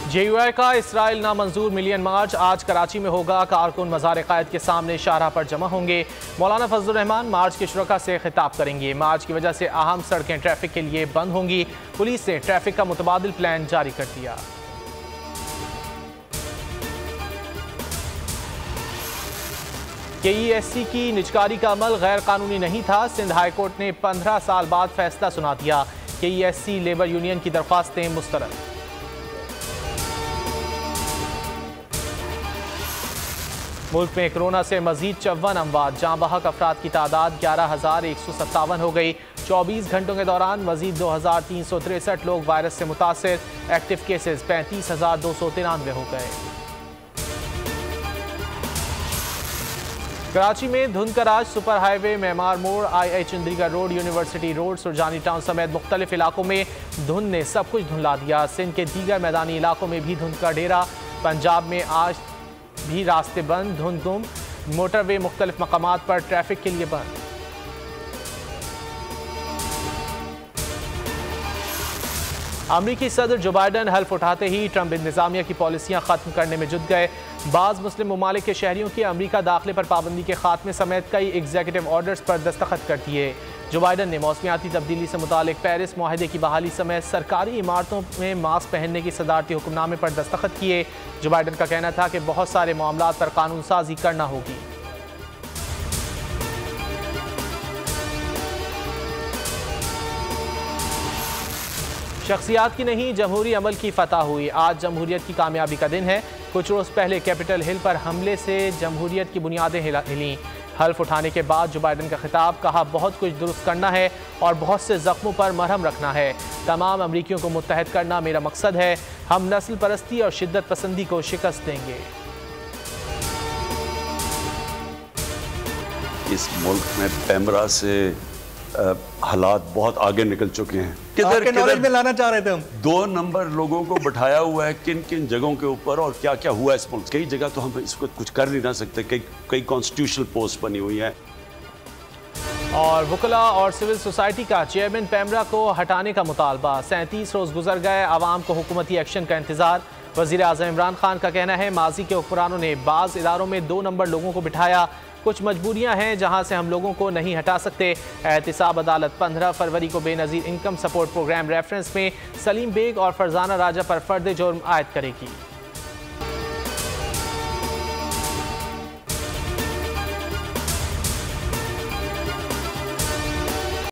JUI का Israel नामंजूर million मार्च आज कराची में होगा। कारकुन मज़ार क़ायद के सामने शाहराह पर जमा होंगे। मौलाना फजलुर रहमान मार्च के शुरका से खिताब करेंगे। मार्च की वजह से अहम सड़कें ट्रैफिक के लिए बंद होंगी। पुलिस ने ट्रैफिक का मुतबादिल प्लान जारी कर दिया। KESC की निजकारी का अमल गैर कानूनी नहीं था। सिंध हाई कोर्ट ने 15 साल बाद फैसला सुना दिया। KESC लेबर यूनियन की दरख्वास्तें मुस्तरद। मुल्क में कोरोना से मजीद 54 अमवात, जाँ बहक अफराद की तादाद 11,157 हो गई। 24 घंटों के दौरान मजीद 2,363 लोग वायरस से मुतासिर। एक्टिव केसेस 35,293 हो गए। कराची में धुंध का राज। सुपर हाईवे, मेमार मोड़, II Chandigarh road, university road, Surjani town समेत मुख्तलिफ इलाकों में धुंध ने सब कुछ धुंधला दिया। सिंध के दीगर मैदानी इलाकों में भी धुंध का डेरा। पंजाब में आज भी रास्ते बंद, धुंध गुम। मोटरवे मुख्तलिफ मकामात पर ट्रैफिक के लिए बंद। अमरीकी सदर जो बाइडन हल्फ उठाते ही ट्रंप इंतजामिया की पॉलिसियां खत्म करने में जुट गए। बाज़ मुस्लिम ममालिक के शहरियों की अमरीका दाखिले पर पाबंदी के खात्मे समेत कई एग्जीक्यूटिव ऑर्डर्स पर दस्तखत कर दिए। जो बाइडन ने मौसमियाती तब्दीली से मुतालिक पेरिस मुआहदे की बहाली समेत सरकारी इमारतों में मास्क पहनने की सदारती हुक्मनामे पर दस्तखत किए। जो बाइडन का कहना था कि बहुत सारे मामलात पर कानून साजी करना होगी। शख्सियात की नहीं, जमहूरी अमल की फतह हुई। आज जमहूरियत की कामयाबी का दिन है। कुछ रोज़ पहले कैपिटल हिल पर हमले से जमहूरियत की बुनियादें हिलीं। हल्फ उठाने के बाद जो बाइडन का खिताब, कहा बहुत कुछ दुरुस्त करना है और बहुत से जख्मों पर मरहम रखना है। तमाम अमरीकियों को मुत्तहद करना मेरा मकसद है। हम नस्ल परस्ती और शिद्दत पसंदी को शिकस्त देंगे। इस मुल्क में पैमरा से हालात बहुत आगे निकल चुके हैं। किधर में लाना चाह रहे थे हम। 2 नंबर लोगों को बिठाया हुआ है किन किन जगहों के ऊपर और क्या क्या हुआ इस मुल्क। कई जगह तो हम इसको कुछ कर नहीं ना सकते। कई कॉन्स्टिट्यूशनल पोस्ट बनी हुई है। और वकला और सिविल सोसाइटी का चेयरमैन पैमरा को हटाने का मुतालबा। 37 रोज गुजर गए, आवाम को हुकूमती एक्शन का इंतजार। वज़ीर आज़म इमरान खान का कहना है माजी के हुक्मरानों ने बाज़ इदारों में 2 नंबर लोगों को बिठाया। कुछ मजबूरियां हैं जहां से हम लोगों को नहीं हटा सकते। एहतिसाब अदालत 15 फरवरी को Benazir income support programme reference में सलीम बेग और फरजाना राजा पर फर्द जुर्म आयद करेगी।